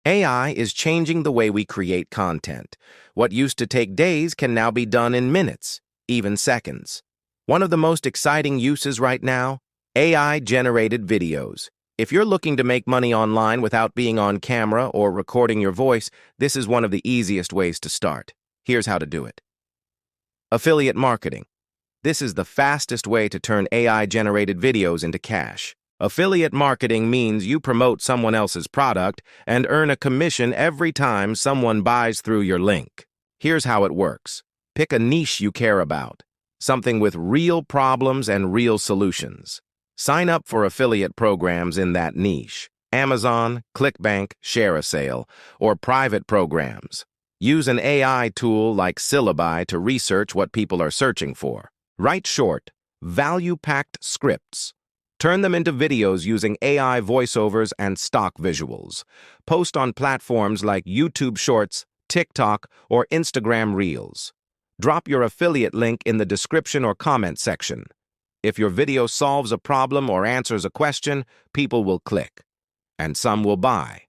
AI is changing the way we create content. What used to take days can now be done in minutes, even seconds. One of the most exciting uses right now? AI-generated videos. If you're looking to make money online without being on camera or recording your voice, this is one of the easiest ways to start. Here's how to do it. Affiliate marketing. This is the fastest way to turn AI-generated videos into cash. Affiliate marketing means you promote someone else's product and earn a commission every time someone buys through your link. Here's how it works. Pick a niche you care about, something with real problems and real solutions. Sign up for affiliate programs in that niche. Amazon, ClickBank, ShareASale, or private programs. Use an AI tool like Syllaby to research what people are searching for. Write short, value-packed scripts. Turn them into videos using AI voiceovers and stock visuals. Post on platforms like YouTube Shorts, TikTok, or Instagram Reels. Drop your affiliate link in the description or comment section. If your video solves a problem or answers a question, people will click. And some will buy.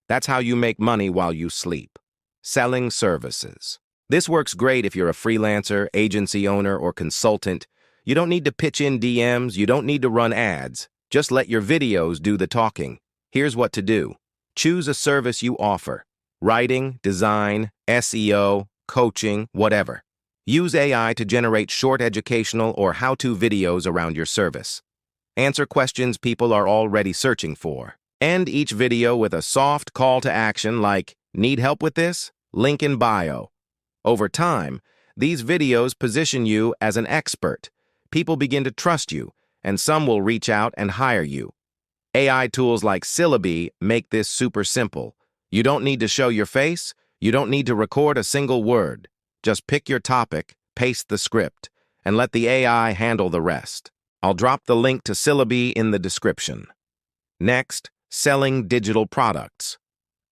That's how you make money while you sleep. Selling services. This works great if you're a freelancer, agency owner, or consultant. You don't need to pitch in DMs, you don't need to run ads. Just let your videos do the talking. Here's what to do. Choose a service you offer. Writing, design, SEO, coaching, whatever. Use AI to generate short educational or how-to videos around your service. Answer questions people are already searching for. End each video with a soft call to action like, "Need help with this? Link in bio." Over time, these videos position you as an expert. People begin to trust you, and some will reach out and hire you. AI tools like Syllaby make this super simple. You don't need to show your face. You don't need to record a single word. Just pick your topic, paste the script, and let the AI handle the rest. I'll drop the link to Syllaby in the description. Next, selling digital products.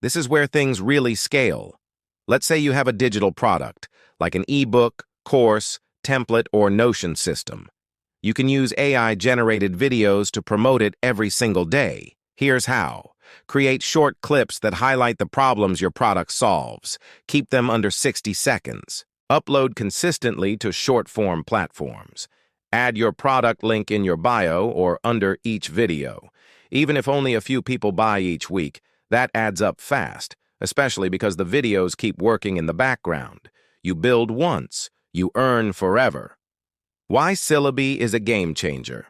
This is where things really scale. Let's say you have a digital product, like an ebook, course, template, or Notion system. You can use AI-generated videos to promote it every single day. Here's how. Create short clips that highlight the problems your product solves. Keep them under 60 seconds. Upload consistently to short-form platforms. Add your product link in your bio or under each video. Even if only a few people buy each week, that adds up fast, especially because the videos keep working in the background. You build once, you earn forever. Why Syllaby is a game changer.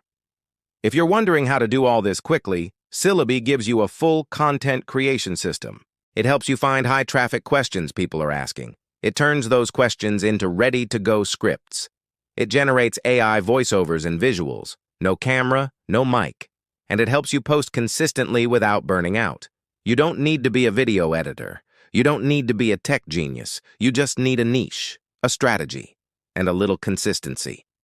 If you're wondering how to do all this quickly, Syllaby gives you a full content creation system. It helps you find high-traffic questions people are asking. It turns those questions into ready-to-go scripts. It generates AI voiceovers and visuals. No camera, no mic. And it helps you post consistently without burning out. You don't need to be a video editor. You don't need to be a tech genius. You just need a niche, a strategy, and a little consistency.